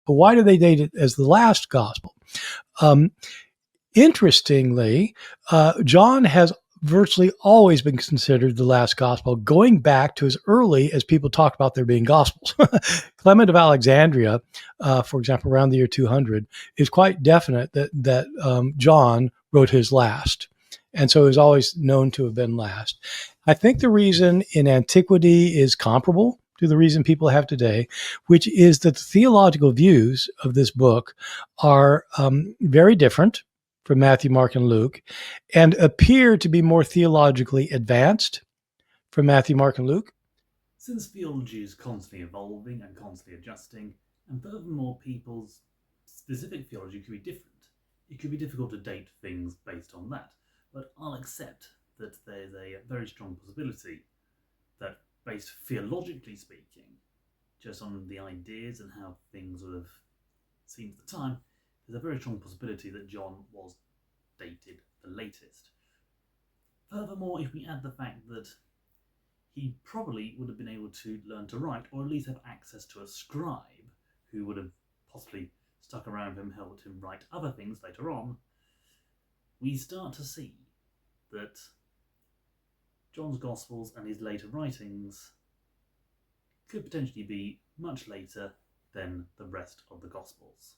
But why do they date it as the last gospel? Um, Interestingly, John has virtually always been considered the last gospel, going back to as early as people talk about there being gospels. Clement of Alexandria, for example, around the year 200, is quite definite that John wrote his last, and so is always known to have been last. I think the reason in antiquity is comparable to the reason people have today, which is that the theological views of this book are very different from Matthew, Mark, and Luke, and appear to be more theologically advanced from Matthew, Mark, and Luke. Since theology is constantly evolving and constantly adjusting, and furthermore, people's specific theology could be different, it could be difficult to date things based on that. But I'll accept that there's a very strong possibility that, based theologically speaking, just on the ideas and how things would have seemed at the time, there's a very strong possibility that John was dated the latest. Furthermore, if we add the fact that he probably would have been able to learn to write, or at least have access to a scribe who would have possibly stuck around him, helped him write other things later on, we start to see that John's Gospels and his later writings could potentially be much later than the rest of the Gospels.